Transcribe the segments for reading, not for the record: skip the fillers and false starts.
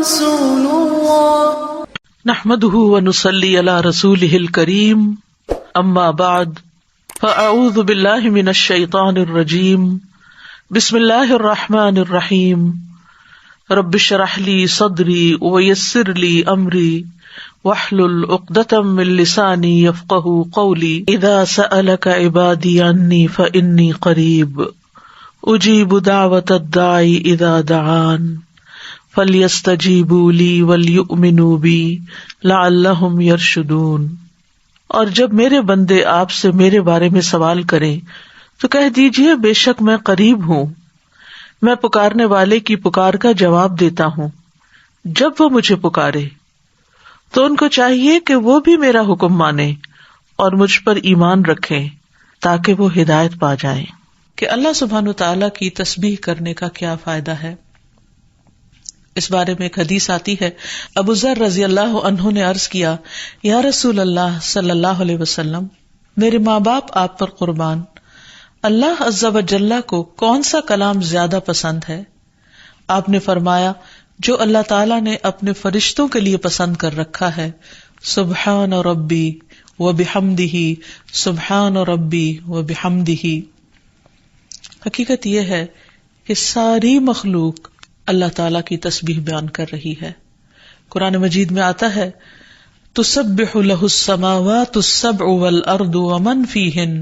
رسول الله نحمده ونصلي على رسوله الكريم اما بعد فاعوذ بالله من الشيطان الرجيم بسم الله الرحمن الرحيم رب اشرح لي صدري ويسر لي امري واحلل عقدة من لساني يفقهوا قولي اذا سألك عبادي عني فاني قريب اجيب دعوة الداعي اذا دعان فَلْيَسْتَجِيبُوا لِي وَلْيُؤْمِنُوا بِي لَعَلَّهُمْ يَرْشُدُونَ۔ اور جب میرے بندے آپ سے میرے بارے میں سوال کریں تو کہہ دیجئے بے شک میں قریب ہوں، میں پکارنے والے کی پکار کا جواب دیتا ہوں۔ جب وہ مجھے پکارے تو ان کو چاہیے کہ وہ بھی میرا حکم مانیں اور مجھ پر ایمان رکھیں تاکہ وہ ہدایت پا جائیں۔ کہ اللہ سبحانہ وتعالیٰ کی تسبیح کرنے کا کیا فائدہ ہے، اس بارے میں ایک حدیث آتی ہے۔ ابو ذر رضی اللہ عنہ نے عرض کیا، یا رسول اللہ صلی اللہ علیہ وسلم، میرے ماں باپ آپ پر قربان، اللہ عز و جل کو کون سا کلام زیادہ پسند ہے؟ آپ نے فرمایا، جو اللہ تعالیٰ نے اپنے فرشتوں کے لیے پسند کر رکھا ہے، سبحان ربی و بحمدہ، سبحان ربی و بحمدہ۔ حقیقت یہ ہے کہ ساری مخلوق اللہ تعالیٰ کی تسبیح بیان کر رہی ہے۔ قرآن مجید میں آتا ہے، تسبح لہ السماوات السبع والارض ومن فیہن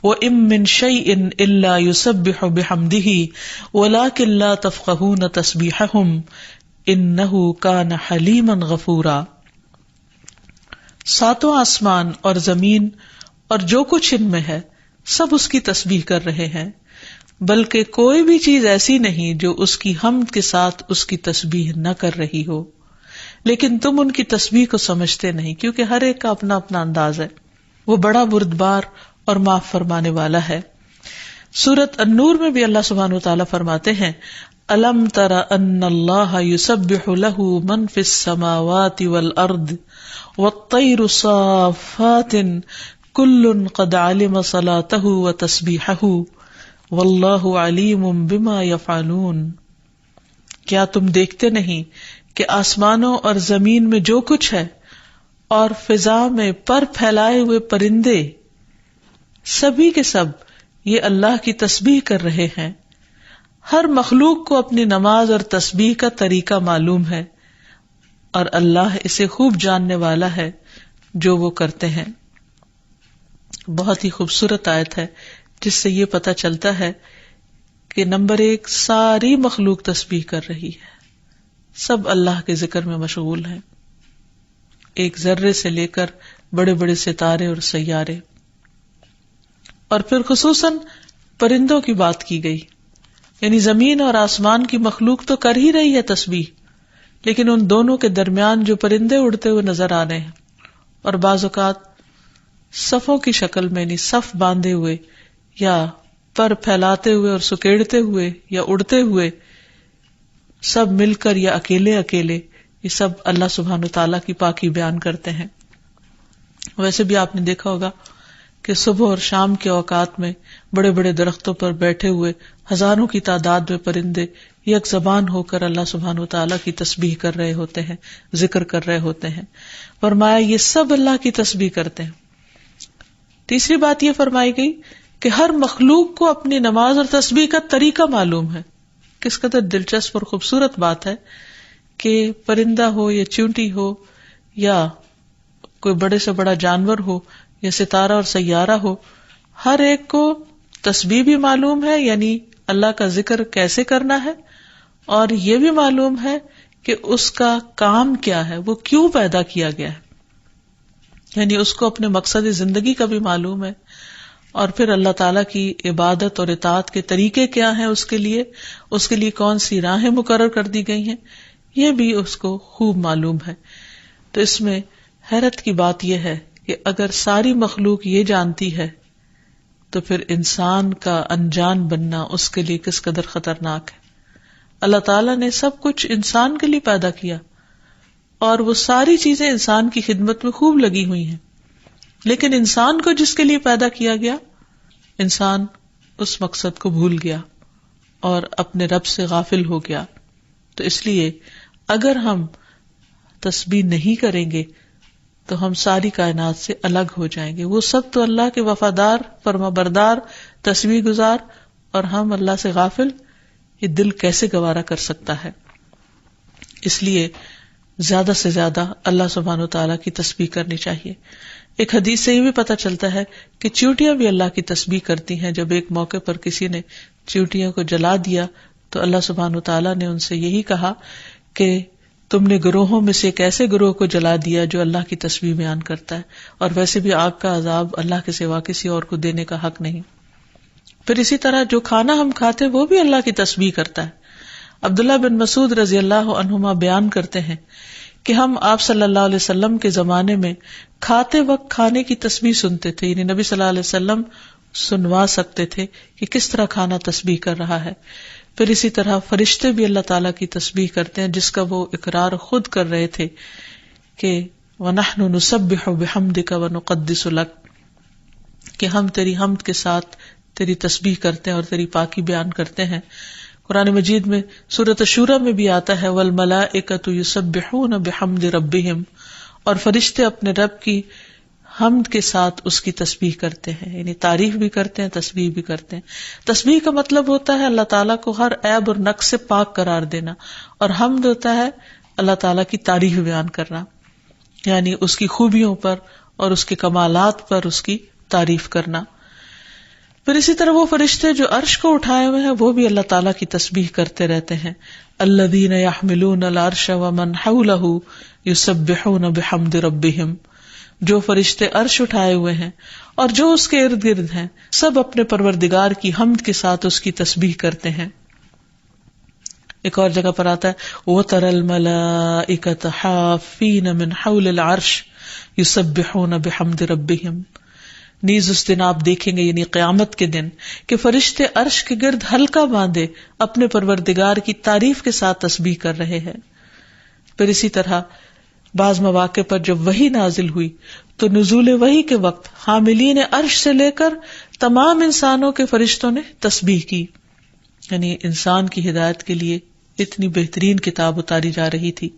وَإِن مِّن شَيْءٍ إِلَّا يُسَبِّحُ بِحَمْدِهِ وَلَٰكِن لَّا تَفْقَهُونَ تَسْبِيحَهُمْ إِنَّهُ كَانَ حَلِيمًا غَفُورًا۔ ساتوں آسمان اور زمین اور جو کچھ ان میں ہے سب اس کی تسبیح کر رہے ہیں، بلکہ کوئی بھی چیز ایسی نہیں جو اس کی حمد کے ساتھ اس کی تسبیح نہ کر رہی ہو، لیکن تم ان کی تسبیح کو سمجھتے نہیں، کیونکہ ہر ایک کا اپنا اپنا انداز ہے۔ وہ بڑا بردبار اور معاف فرمانے والا ہے۔ سورۃ النور میں بھی اللہ سبحانہ وتعالیٰ فرماتے ہیں، أَلَمْ تَرَ أَنَّ اللَّهَ يُسَبِّحُ لَهُ مَن فِي السَّمَاوَاتِ وَالْأَرْضِ وَالطَّيْرُ صَافَّاتٍ كُلٌّ قَدْ عَلِمَ صَلَاتَهُ وَتَسْبِيحَهُ واللہ علیم بما یفعلون۔ کیا تم دیکھتے نہیں کہ آسمانوں اور زمین میں جو کچھ ہے اور فضا میں پر پھیلائے ہوئے پرندے سبھی کے سب یہ اللہ کی تسبیح کر رہے ہیں۔ ہر مخلوق کو اپنی نماز اور تسبیح کا طریقہ معلوم ہے اور اللہ اسے خوب جاننے والا ہے جو وہ کرتے ہیں۔ بہت ہی خوبصورت آیت ہے جس سے یہ پتہ چلتا ہے کہ نمبر ایک، ساری مخلوق تسبیح کر رہی ہے، سب اللہ کے ذکر میں مشغول ہیں، ایک ذرے سے لے کر بڑے بڑے ستارے اور سیارے۔ اور پھر خصوصاً پرندوں کی بات کی گئی، یعنی زمین اور آسمان کی مخلوق تو کر ہی رہی ہے تسبیح، لیکن ان دونوں کے درمیان جو پرندے اڑتے ہوئے نظر آ رہے ہیں اور بعض اوقات صفوں کی شکل میں، یعنی صف باندھے ہوئے یا پر پھیلاتے ہوئے اور سکیڑتے ہوئے یا اڑتے ہوئے، سب مل کر یا اکیلے اکیلے، یہ سب اللہ سبحانہ وتعالیٰ کی پاکی بیان کرتے ہیں۔ ویسے بھی آپ نے دیکھا ہوگا کہ صبح اور شام کے اوقات میں بڑے بڑے درختوں پر بیٹھے ہوئے ہزاروں کی تعداد میں پرندے یک زبان ہو کر اللہ سبحانہ وتعالیٰ کی تسبیح کر رہے ہوتے ہیں، ذکر کر رہے ہوتے ہیں۔ فرمایا یہ سب اللہ کی تسبیح کرتے ہیں۔ تیسری بات یہ فرمائی گئی کہ ہر مخلوق کو اپنی نماز اور تسبیح کا طریقہ معلوم ہے۔ کس قدر دلچسپ اور خوبصورت بات ہے کہ پرندہ ہو یا چیونٹی ہو یا کوئی بڑے سے بڑا جانور ہو یا ستارہ اور سیارہ ہو، ہر ایک کو تسبیح بھی معلوم ہے، یعنی اللہ کا ذکر کیسے کرنا ہے، اور یہ بھی معلوم ہے کہ اس کا کام کیا ہے، وہ کیوں پیدا کیا گیا ہے، یعنی اس کو اپنے مقصد زندگی کا بھی معلوم ہے، اور پھر اللہ تعالیٰ کی عبادت اور اطاعت کے طریقے کیا ہیں، اس کے لیے کون سی راہیں مقرر کر دی گئی ہیں، یہ بھی اس کو خوب معلوم ہے۔ تو اس میں حیرت کی بات یہ ہے کہ اگر ساری مخلوق یہ جانتی ہے تو پھر انسان کا انجان بننا اس کے لیے کس قدر خطرناک ہے۔ اللہ تعالیٰ نے سب کچھ انسان کے لیے پیدا کیا اور وہ ساری چیزیں انسان کی خدمت میں خوب لگی ہوئی ہیں، لیکن انسان کو جس کے لیے پیدا کیا گیا، انسان اس مقصد کو بھول گیا اور اپنے رب سے غافل ہو گیا۔ تو اس لیے اگر ہم تسبیح نہیں کریں گے تو ہم ساری کائنات سے الگ ہو جائیں گے. وہ سب تو اللہ کے وفادار، فرما بردار، تسبیح گزار، اور ہم اللہ سے غافل. یہ دل کیسے گوارا کر سکتا ہے؟ اس لیے زیادہ سے زیادہ اللہ سبحانہ وتعالیٰ کی تسبیح کرنی چاہیے. ایک حدیث سے یہ بھی پتہ چلتا ہے کہ چیونٹیاں بھی اللہ کی تسبیح کرتی ہیں. جب ایک موقع پر کسی نے چیونٹیوں کو جلا دیا تو اللہ سبحانہ وتعالیٰ نے ان سے یہی کہا کہ تم نے گروہوں میں سے ایک ایسے گروہ کو جلا دیا جو اللہ کی تسبیح بیان کرتا ہے، اور ویسے بھی آگ کا عذاب اللہ کے سوا کسی اور کو دینے کا حق نہیں. پھر اسی طرح جو کھانا ہم کھاتے وہ بھی اللہ کی تسبیح کرتا ہے. عبداللہ بن مسعود رضی اللہ عنہما بیان کرتے ہیں کہ ہم آپ صلی اللہ علیہ وسلم کے زمانے میں کھاتے وقت کھانے کی تسبیح سنتے تھے، یعنی نبی صلی اللہ علیہ وسلم سنوا سکتے تھے کہ کس طرح کھانا تسبیح کر رہا ہے. پھر اسی طرح فرشتے بھی اللہ تعالیٰ کی تسبیح کرتے ہیں، جس کا وہ اقرار خود کر رہے تھے کہ وَنَحْنُ نُسَبِّحُ بِحَمْدِكَ وَنُقَدِّسُ لَكَ، کہ ہم تیری حمد کے ساتھ تیری تسبیح کرتے ہیں اور تیری پاکی بیان کرتے ہیں. قرآن مجید میں سورۃ الشورى میں بھی آتا ہے وَالْمَلَائِكَةُ يُسَبِّحُونَ بِحَمْدِ رَبِّهِمْ، اور فرشتے اپنے رب کی حمد کے ساتھ اس کی تسبیح کرتے ہیں، یعنی تعریف بھی کرتے ہیں، تسبیح بھی کرتے ہیں. تسبیح کا مطلب ہوتا ہے اللہ تعالیٰ کو ہر عیب اور نقص سے پاک قرار دینا، اور حمد ہوتا ہے اللہ تعالیٰ کی تعریف بیان کرنا، یعنی اس کی خوبیوں پر اور اس کے کمالات پر اس کی تعریف کرنا. پھر اسی طرح وہ فرشتے جو عرش کو اٹھائے ہوئے ہیں وہ بھی اللہ تعالیٰ کی تسبیح کرتے رہتے ہیں. الذین یحملون العرش ومن حولہ یسبحون بحمد ربہم، جو فرشتے عرش اٹھائے ہوئے ہیں اور جو اس کے ارد گرد ہیں سب اپنے پروردگار کی حمد کے ساتھ اس کی تسبیح کرتے ہیں. ایک اور جگہ پر آتا ہے وَتَرَى الْمَلَائِكَةَ حَافِّينَ مِنْ حَوْلِ الْعَرْشِ يُسَبِّحُونَ بِحَمْدِ رَبِّهِمْ. نیز اس دن آپ دیکھیں گے، یعنی قیامت کے دن، کہ فرشتے عرش کے گرد حلقہ باندھے اپنے پروردگار کی تعریف کے ساتھ تسبیح کر رہے ہیں. پھر اسی طرح بعض مواقع پر جب وحی نازل ہوئی تو نزول وحی کے وقت حاملین عرش سے لے کر تمام انسانوں کے فرشتوں نے تسبیح کی، یعنی انسان کی ہدایت کے لیے اتنی بہترین کتاب اتاری جا رہی تھی.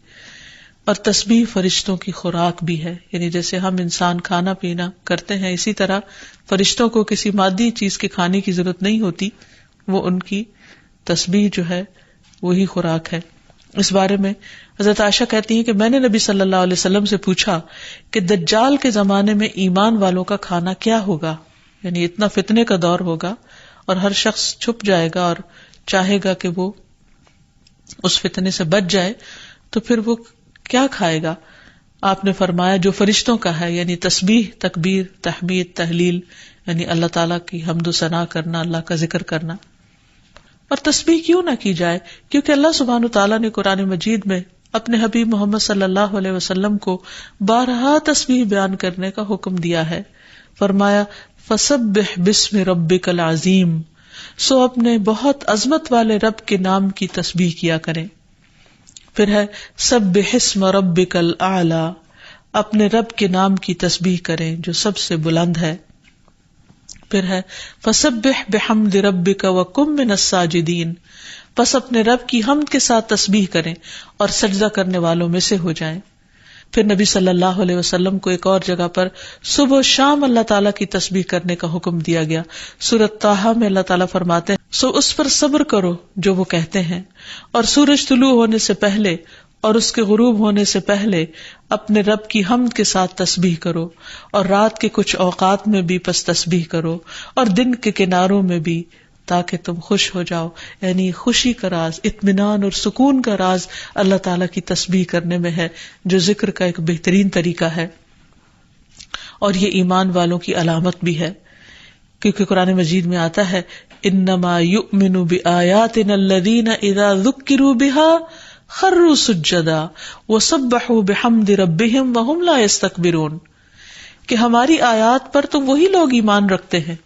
اور تسبیح فرشتوں کی خوراک بھی ہے، یعنی جیسے ہم انسان کھانا پینا کرتے ہیں اسی طرح فرشتوں کو کسی مادی چیز کے کھانے کی ضرورت نہیں ہوتی، وہ ان کی تسبیح جو ہے وہی خوراک ہے. اس بارے میں حضرت عائشہ کہتی ہیں کہ میں نے نبی صلی اللہ علیہ وسلم سے پوچھا کہ دجال کے زمانے میں ایمان والوں کا کھانا کیا ہوگا، یعنی اتنا فتنے کا دور ہوگا اور ہر شخص چھپ جائے گا اور چاہے گا کہ وہ اس فتنے سے بچ جائے، تو پھر وہ کیا کھائے گا؟ آپ نے فرمایا جو فرشتوں کا ہے، یعنی تسبیح، تکبیر، تحمید، تحلیل، یعنی اللہ تعالیٰ کی حمد و ثنا کرنا، اللہ کا ذکر کرنا. اور تسبیح کیوں نہ کی جائے؟ کیونکہ اللہ سبحانہ وتعالیٰ نے قرآن مجید میں اپنے حبیب محمد صلی اللہ علیہ وسلم کو بارہا تسبیح بیان کرنے کا حکم دیا ہے. فرمایا فسبح باسم ربک العظیم، سو اپنے بہت عظمت والے رب کے نام کی تسبیح کیا کریں. پھر ہے سبح اسم ربک الاعلی، اپنے رب کے نام کی تسبیح کریں جو سب سے بلند ہے. پھر ہے فسبح بحمد ربک وکن من الساجدین، پس اپنے رب کی حمد کے ساتھ تسبیح کریں اور سجدہ کرنے والوں میں سے ہو جائیں. پھر نبی صلی اللہ علیہ وسلم کو ایک اور جگہ پر صبح و شام اللہ تعالیٰ کی تسبیح کرنے کا حکم دیا گیا. سورۃ طٰہٰ میں اللہ تعالیٰ فرماتے ہیں سو اس پر صبر کرو جو وہ کہتے ہیں، اور سورج طلوع ہونے سے پہلے اور اس کے غروب ہونے سے پہلے اپنے رب کی حمد کے ساتھ تسبیح کرو، اور رات کے کچھ اوقات میں بھی پس تسبیح کرو، اور دن کے کناروں میں بھی، تاکہ تم خوش ہو جاؤ. یعنی خوشی کا راز، اطمینان اور سکون کا راز اللہ تعالیٰ کی تسبیح کرنے میں ہے، جو ذکر کا ایک بہترین طریقہ ہے، اور یہ ایمان والوں کی علامت بھی ہے. کیونکہ قرآن مجید میں آتا ہے انما یؤمن بآیاتنا الذین اذا ذکروا بها خروا سجدا وسبحوا بحمد ربهم وهم لا يستكبرون، کہ ہماری آیات پر تو وہی لوگ ایمان رکھتے ہیں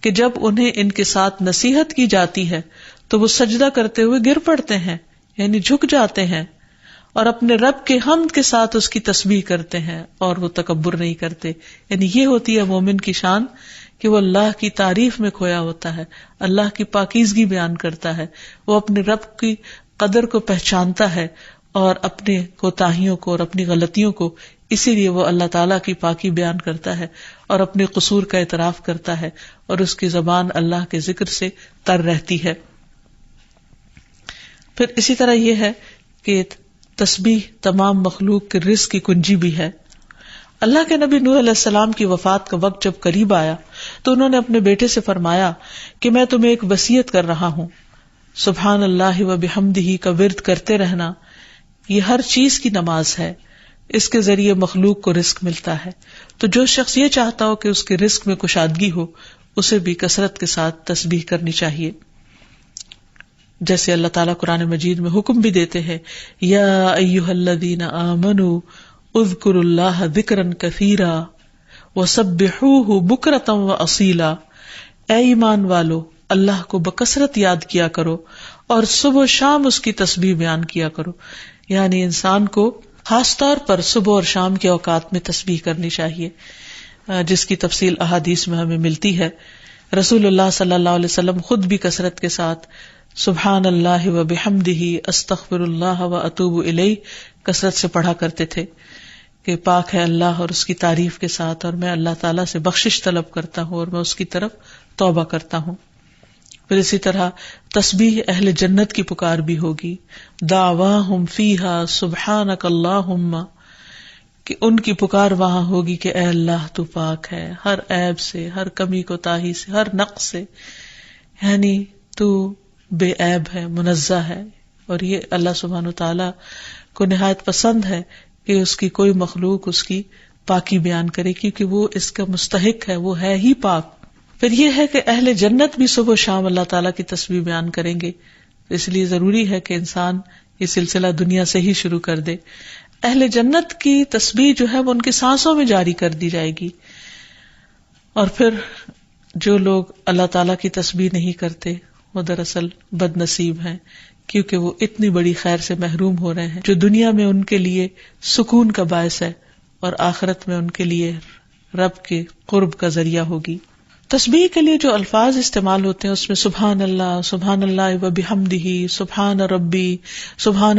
کہ جب انہیں ان کے ساتھ نصیحت کی جاتی ہے تو وہ سجدہ کرتے ہوئے گر پڑتے ہیں، یعنی جھک جاتے ہیں، اور اپنے رب کے حمد کے ساتھ اس کی تسبیح کرتے ہیں اور وہ تکبر نہیں کرتے. یعنی یہ ہوتی ہے مومن کی شان کہ وہ اللہ کی تعریف میں کھویا ہوتا ہے، اللہ کی پاکیزگی بیان کرتا ہے، وہ اپنے رب کی قدر کو پہچانتا ہے اور اپنے کوتاہیوں کو اور اپنی غلطیوں کو، اسی لیے وہ اللہ تعالیٰ کی پاکی بیان کرتا ہے اور اپنے قصور کا اعتراف کرتا ہے، اور اس کی زبان اللہ کے ذکر سے تر رہتی ہے۔ پھر اسی طرح یہ ہے کہ تسبیح تمام مخلوق کے رزق کی کنجی بھی ہے۔ اللہ کے نبی نوح علیہ السلام کی وفات کا وقت جب قریب آیا تو انہوں نے اپنے بیٹے سے فرمایا کہ میں تمہیں ایک وصیت کر رہا ہوں، سبحان اللہ و بحمدہ کا ورد کرتے رہنا، یہ ہر چیز کی نماز ہے، اس کے ذریعے مخلوق کو رزق ملتا ہے، تو جو شخص یہ چاہتا ہو کہ اس کے رزق میں کشادگی ہو اسے بھی کثرت کے ساتھ تسبیح کرنی چاہیے۔ جیسے اللہ تعالیٰ قرآن مجید میں حکم بھی دیتے ہیں، یا ایھا الذین آمنوا اذکروا اللہ ذکرا کثیرا وسبحوہ بکرۃ واصیلا، اے ایمان والو اللہ کو بکثرت یاد کیا کرو اور صبح و شام اس کی تسبیح بیان کیا کرو۔ یعنی انسان کو خاص طور پر صبح اور شام کے اوقات میں تسبیح کرنی چاہیے، جس کی تفصیل احادیث میں ہمیں ملتی ہے۔ رسول اللہ صلی اللہ علیہ وسلم خود بھی کثرت کے ساتھ سبحان اللہ و بحمدہ استغفر اللہ و اتوب الیہ کثرت سے پڑھا کرتے تھے کہ پاک ہے اللہ اور اس کی تعریف کے ساتھ، اور میں اللہ تعالیٰ سے بخشش طلب کرتا ہوں اور میں اس کی طرف توبہ کرتا ہوں۔ پھر اسی طرح تسبیح اہل جنت کی پکار بھی ہوگی، دعواہم فیہا سبحانک اللہم، کہ ان کی پکار وہاں ہوگی کہ اے اللہ تو پاک ہے ہر عیب سے، ہر کمی کوتاہی سے، ہر نقص سے، یعنی تو بے عیب ہے، منزہ ہے۔ اور یہ اللہ سبحانہ وتعالیٰ کو نہایت پسند ہے کہ اس کی کوئی مخلوق اس کی پاکی بیان کرے، کیونکہ وہ اس کا مستحق ہے، وہ ہے ہی پاک۔ پھر یہ ہے کہ اہل جنت بھی صبح و شام اللہ تعالیٰ کی تسبیح بیان کریں گے، اس لیے ضروری ہے کہ انسان یہ سلسلہ دنیا سے ہی شروع کر دے۔ اہل جنت کی تسبیح جو ہے وہ ان کی سانسوں میں جاری کر دی جائے گی، اور پھر جو لوگ اللہ تعالیٰ کی تسبیح نہیں کرتے وہ دراصل بد نصیب ہیں، کیونکہ وہ اتنی بڑی خیر سے محروم ہو رہے ہیں جو دنیا میں ان کے لیے سکون کا باعث ہے اور آخرت میں ان کے لیے رب کے قرب کا ذریعہ ہوگی۔ تسبیح کے لیے جو الفاظ استعمال ہوتے ہیں اس میں سبحان اللہ و بحمدہ، سبحان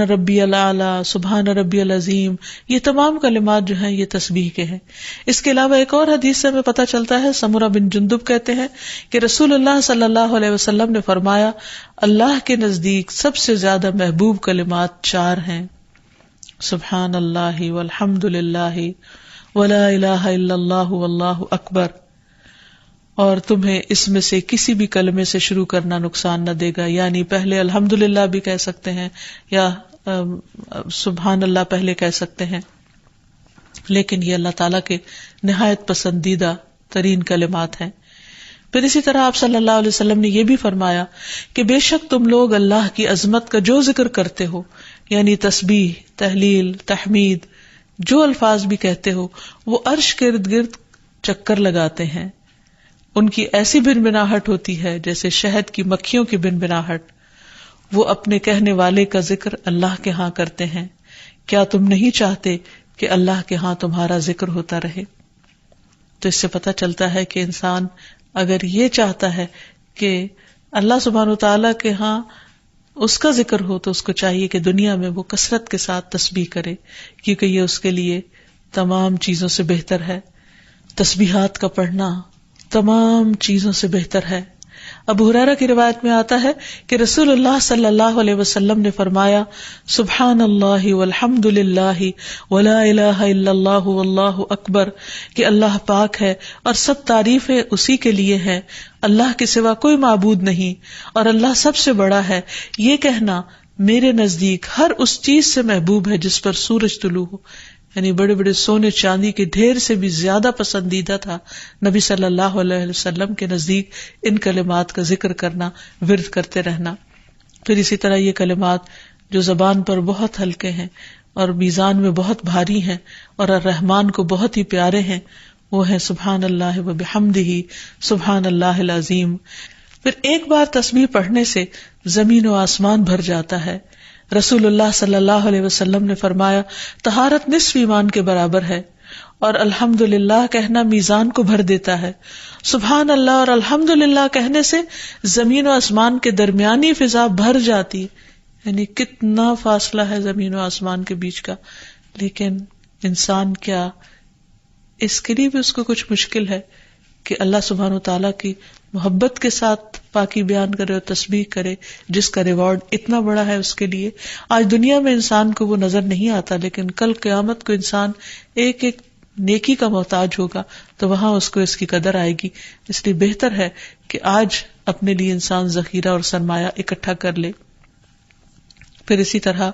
ربی الاعلی، سبحان ربی العظیم، یہ تمام کلمات جو ہیں یہ تسبیح کے ہیں۔ اس کے علاوہ ایک اور حدیث سے ہمیں پتہ چلتا ہے، سمرہ بن جندب کہتے ہیں کہ رسول اللہ صلی اللہ علیہ وسلم نے فرمایا، اللہ کے نزدیک سب سے زیادہ محبوب کلمات 4 ہیں، سبحان اللہ والحمد للہ ولا الہ الا اللہ واللہ اکبر، اور تمہیں اس میں سے کسی بھی کلمے سے شروع کرنا نقصان نہ دے گا، یعنی پہلے الحمدللہ بھی کہہ سکتے ہیں یا سبحان اللہ پہلے کہہ سکتے ہیں، لیکن یہ اللہ تعالیٰ کے نہایت پسندیدہ ترین کلمات ہیں۔ پھر اسی طرح آپ صلی اللہ علیہ وسلم نے یہ بھی فرمایا کہ بے شک تم لوگ اللہ کی عظمت کا جو ذکر کرتے ہو، یعنی تسبیح، تحلیل، تحمید، جو الفاظ بھی کہتے ہو، وہ عرش کے ارد گرد چکر لگاتے ہیں، ان کی ایسی بنبناہٹ ہوتی ہے جیسے شہد کی مکھیوں کی بنبناہٹ، وہ اپنے کہنے والے کا ذکر اللہ کے ہاں کرتے ہیں، کیا تم نہیں چاہتے کہ اللہ کے ہاں تمہارا ذکر ہوتا رہے؟ تو اس سے پتہ چلتا ہے کہ انسان اگر یہ چاہتا ہے کہ اللہ سبحانہ وتعالیٰ کے ہاں اس کا ذکر ہو تو اس کو چاہیے کہ دنیا میں وہ کثرت کے ساتھ تسبیح کرے، کیونکہ یہ اس کے لیے تمام چیزوں سے بہتر ہے۔ تسبیحات کا پڑھنا تمام چیزوں سے بہتر ہے۔ ابو ہریرہ کی روایت میں آتا ہے کہ رسول اللہ صلی اللہ علیہ وسلم نے فرمایا، سبحان اللہ والحمد للہ ولا الہ الا اللہ واللہ اکبر، کہ اللہ پاک ہے اور سب تعریفیں اسی کے لیے ہیں، اللہ کے سوا کوئی معبود نہیں اور اللہ سب سے بڑا ہے، یہ کہنا میرے نزدیک ہر اس چیز سے محبوب ہے جس پر سورج طلوع ہو، یعنی بڑے بڑے سونے چاندی کے ڈھیر سے بھی زیادہ پسندیدہ تھا نبی صلی اللہ علیہ وسلم کے نزدیک ان کلمات کا ذکر کرنا، ورد کرتے رہنا۔ پھر اسی طرح یہ کلمات جو زبان پر بہت ہلکے ہیں اور میزان میں بہت بھاری ہیں اور الرحمن کو بہت ہی پیارے ہیں، وہ ہیں سبحان اللہ و بحمدہ، سبحان اللہ العظیم۔ پھر ایک بار تسبیح پڑھنے سے زمین و آسمان بھر جاتا ہے۔ رسول اللہ صلی اللہ علیہ وسلم نے فرمایا، طہارت نصف ایمان کے برابر ہے، اور الحمدللہ کہنا میزان کو بھر دیتا ہے۔ سبحان اللہ اور الحمدللہ کہنے سے زمین و آسمان کے درمیانی فضا بھر جاتی، یعنی کتنا فاصلہ ہے زمین و آسمان کے بیچ کا، لیکن انسان کیا اس کے لیے بھی اس کو کچھ مشکل ہے کہ اللہ سبحانہ و تعالیٰ کی محبت کے ساتھ پاکی بیان کرے اور تسبیح کرے، جس کا ریوارڈ اتنا بڑا ہے اس کے لیے. آج دنیا میں انسان کو وہ نظر نہیں آتا، لیکن کل قیامت کو انسان ایک ایک نیکی کا محتاج ہوگا تو وہاں اس کو اس کی قدر آئے گی. اس لیے بہتر ہے کہ آج اپنے لیے انسان ذخیرہ اور سرمایہ اکٹھا کر لے. پھر اسی طرح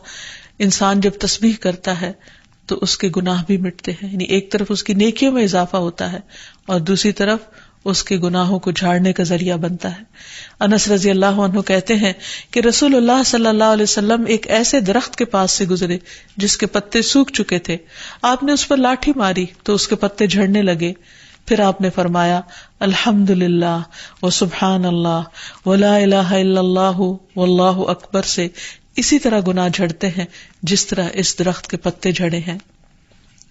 انسان جب تسبیح کرتا ہے تو اس کے گناہ بھی مٹتے ہیں، یعنی ایک طرف اس کی نیکیوں میں اضافہ ہوتا ہے اور دوسری طرف اس کے گناہوں کو جھاڑنے کا ذریعہ بنتا ہے. انس رضی اللہ عنہ کہتے ہیں کہ رسول اللہ صلی اللہ علیہ وسلم ایک ایسے درخت کے پاس سے گزرے جس کے پتے سوکھ چکے تھے. آپ نے اس پر لاٹھی ماری تو اس کے پتے جھڑنے لگے. پھر آپ نے فرمایا الحمدللہ وسبحان اللہ ولا الہ الا اللہ واللہ اکبر سے اسی طرح گناہ جھڑتے ہیں جس طرح اس درخت کے پتے جھڑے ہیں.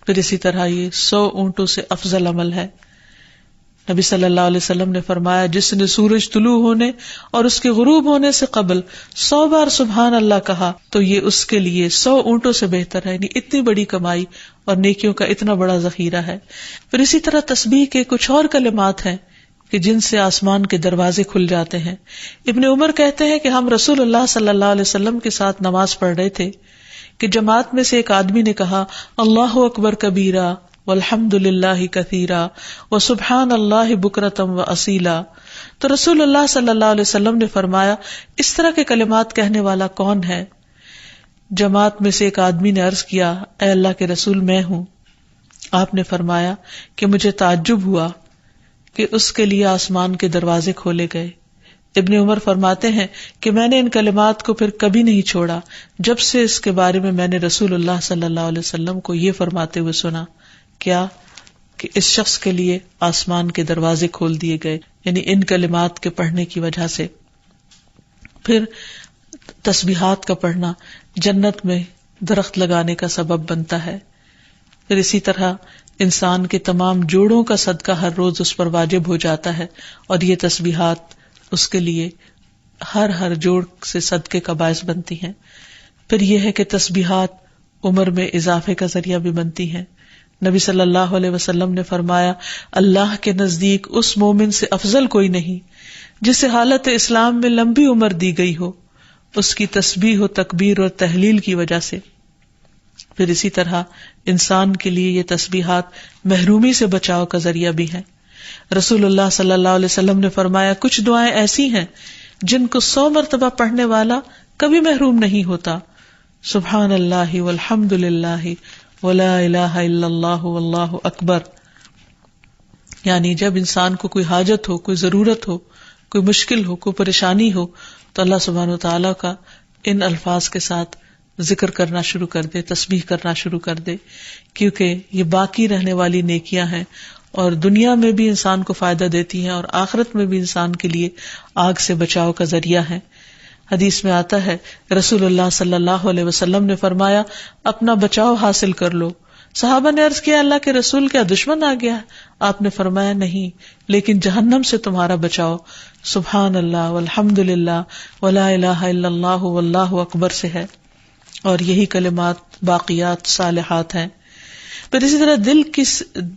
پھر اسی طرح یہ 100 اونٹوں سے افضل عمل ہے. نبی صلی اللہ علیہ وسلم نے فرمایا جس نے سورج طلوع ہونے اور اس کے غروب ہونے سے قبل 100 بار سبحان اللہ کہا تو یہ اس کے لیے 100 اونٹوں سے بہتر ہے. یعنی اتنی بڑی کمائی اور نیکیوں کا اتنا بڑا ذخیرہ ہے. پھر اسی طرح تسبیح کے کچھ اور کلمات ہیں کہ جن سے آسمان کے دروازے کھل جاتے ہیں. ابن عمر کہتے ہیں کہ ہم رسول اللہ صلی اللہ علیہ وسلم کے ساتھ نماز پڑھ رہے تھے کہ جماعت میں سے ایک آدمی نے کہا اللہ اکبر کبیرہ والحمد للہ کثیرا وسبحان اللہ بکرۃ واصیلا. تو رسول اللہ صلی اللہ علیہ وسلم نے فرمایا اس طرح کے کلمات کہنے والا کون ہے؟ جماعت میں سے ایک آدمی نے عرض کیا اے اللہ کے رسول میں ہوں. آپ نے فرمایا کہ مجھے تعجب ہوا کہ اس کے لیے آسمان کے دروازے کھولے گئے. ابن عمر فرماتے ہیں کہ میں نے ان کلمات کو پھر کبھی نہیں چھوڑا جب سے اس کے بارے میں میں نے رسول اللہ صلی اللہ علیہ وسلم کو یہ فرماتے ہوئے سنا کیا کہ اس شخص کے لیے آسمان کے دروازے کھول دیے گئے، یعنی ان کلمات کے پڑھنے کی وجہ سے. پھر تسبیحات کا پڑھنا جنت میں درخت لگانے کا سبب بنتا ہے. پھر اسی طرح انسان کے تمام جوڑوں کا صدقہ ہر روز اس پر واجب ہو جاتا ہے اور یہ تسبیحات اس کے لیے ہر جوڑ سے صدقے کا باعث بنتی ہیں. پھر یہ ہے کہ تسبیحات عمر میں اضافے کا ذریعہ بھی بنتی ہیں. نبی صلی اللہ علیہ وسلم نے فرمایا اللہ کے نزدیک اس مومن سے افضل کوئی نہیں جسے حالت اسلام میں لمبی عمر دی گئی ہو اس کی تسبیح و تکبیر اور تحلیل کی وجہ سے. پھر اسی طرح انسان کے لیے یہ تسبیحات محرومی سے بچاؤ کا ذریعہ بھی ہیں. رسول اللہ صلی اللہ علیہ وسلم نے فرمایا کچھ دعائیں ایسی ہیں جن کو 100 مرتبہ پڑھنے والا کبھی محروم نہیں ہوتا. سبحان اللہ والحمد للہ ولا الہ الا اللہ واللہ اکبر. یعنی جب انسان کو کوئی حاجت ہو، کوئی ضرورت ہو، کوئی مشکل ہو، کوئی پریشانی ہو تو اللہ سبحانہ و تعالیٰ کا ان الفاظ کے ساتھ ذکر کرنا شروع کر دے، تسبیح کرنا شروع کر دے، کیونکہ یہ باقی رہنے والی نیکیاں ہیں اور دنیا میں بھی انسان کو فائدہ دیتی ہیں اور آخرت میں بھی انسان کے لیے آگ سے بچاؤ کا ذریعہ ہے. حدیث میں آتا ہے رسول اللہ صلی اللہ علیہ وسلم نے فرمایا اپنا بچاؤ حاصل کر لو. صحابہ نے عرض کیا اللہ کے رسول کیا دشمن آ گیا؟ آپ نے فرمایا نہیں، لیکن جہنم سے تمہارا بچاؤ سبحان اللہ والحمد للہ ولا الہ الا اللہ واللہ اکبر سے ہے. اور یہی کلمات باقیات صالحات ہیں. پھر اسی طرح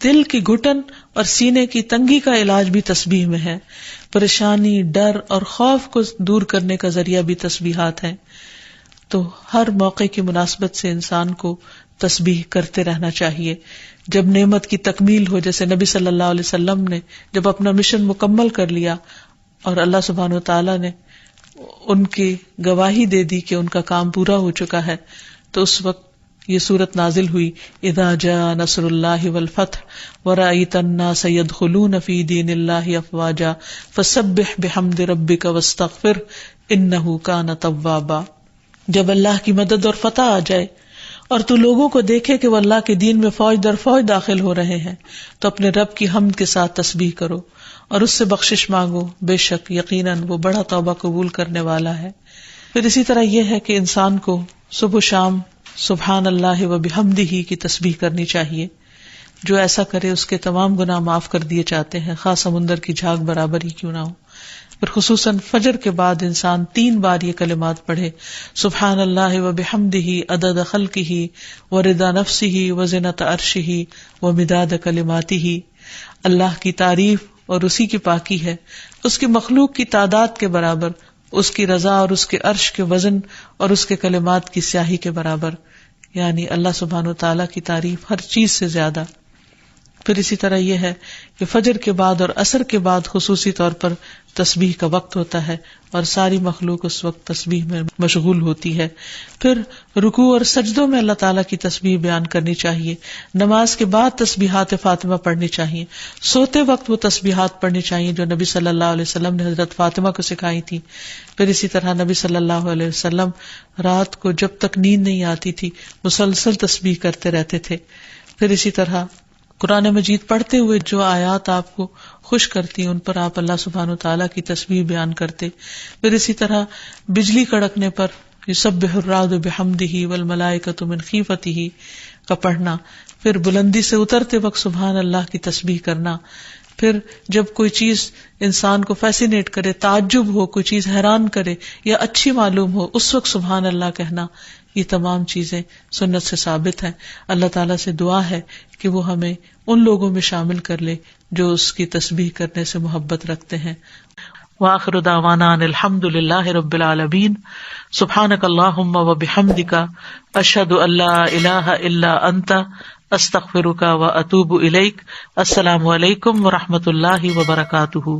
دل کی گھٹن اور سینے کی تنگی کا علاج بھی تسبیح میں ہے. پریشانی، ڈر اور خوف کو دور کرنے کا ذریعہ بھی تسبیحات ہیں. تو ہر موقع کی مناسبت سے انسان کو تسبیح کرتے رہنا چاہیے. جب نعمت کی تکمیل ہو، جیسے نبی صلی اللہ علیہ وسلم نے جب اپنا مشن مکمل کر لیا اور اللہ سبحانہ و تعالیٰ نے ان کی گواہی دے دی کہ ان کا کام پورا ہو چکا ہے، تو اس وقت یہ سورت نازل ہوئی اذا جاء نصر اللہ والفتح ورأیت الناس يدخلون فی دین اللہ افواجا فسبح بحمد ربک واستغفر انہ کان توابا. جب اللہ کی مدد اور فتح آ جائے اور تو لوگوں کو دیکھے کہ وہ اللہ کے دین میں فوج در فوج داخل ہو رہے ہیں تو اپنے رب کی حمد کے ساتھ تسبیح کرو اور اس سے بخشش مانگو، بے شک یقیناً وہ بڑا توبہ قبول کرنے والا ہے. پھر اسی طرح یہ ہے کہ انسان کو صبح و شام سبحان اللہ و بحمدہ کی تسبیح کرنی چاہیے. جو ایسا کرے اس کے تمام گناہ معاف کر دیے جاتے ہیں، خاص سمندر کی جھاگ برابر ہی کیوں نہ ہو. پھر خصوصاً فجر کے بعد انسان 3 بار یہ کلمات پڑھے، سبحان اللہ وبحمدہ عدد خلقہ ورضا نفسہ وزنۃ عرشہ ومداد کلماتہ. اللہ کی تعریف اور اسی کی پاکی ہے، اس کی مخلوق کی تعداد کے برابر، اس کی رضا اور اس کے عرش کے وزن اور اس کے کلمات کی سیاہی کے برابر، یعنی اللہ سبحانہ وتعالیٰ کی تعریف ہر چیز سے زیادہ. پھر اسی طرح یہ ہے کہ فجر کے بعد اور عصر کے بعد خصوصی طور پر تسبیح کا وقت ہوتا ہے اور ساری مخلوق اس وقت تسبیح میں مشغول ہوتی ہے. پھر رکوع اور سجدوں میں اللہ تعالیٰ کی تسبیح بیان کرنی چاہیے. نماز کے بعد تسبیحات فاطمہ پڑھنی چاہیے. سوتے وقت وہ تسبیحات پڑھنی چاہیے جو نبی صلی اللہ علیہ وسلم نے حضرت فاطمہ کو سکھائی تھی. پھر اسی طرح نبی صلی اللہ علیہ وسلم رات کو جب تک نیند نہیں آتی تھی مسلسل تسبیح کرتے رہتے تھے. پھر اسی طرح قرآن مجید پڑھتے ہوئے جو آیات آپ کو خوش کرتی ہیں ان پر آپ اللہ سبحانہ وتعالیٰ کی تسبیح بیان کرتے. پھر اسی طرح بجلی کڑکنے پر یسبح الرعد بحمدہ والملائکۃ من خیفتہ کا پڑھنا. پھر بلندی سے اترتے وقت سبحان اللہ کی تسبیح کرنا. پھر جب کوئی چیز انسان کو فیسینیٹ کرے، تعجب ہو، کوئی چیز حیران کرے یا اچھی معلوم ہو، اس وقت سبحان اللہ کہنا. یہ تمام چیزیں سنت سے ثابت ہیں. اللہ تعالیٰ سے دعا ہے کہ وہ ہمیں ان لوگوں میں شامل کر لے جو اس کی تسبیح کرنے سے محبت رکھتے ہیں. وآخر دعوانا ان الحمد للہ رب العالمین. سبحانک اللہم وبحمدک اشہد ان لا الہ الا انت استغفرک واتوب الیک. السلام علیکم ورحمۃ اللہ وبرکاتہ.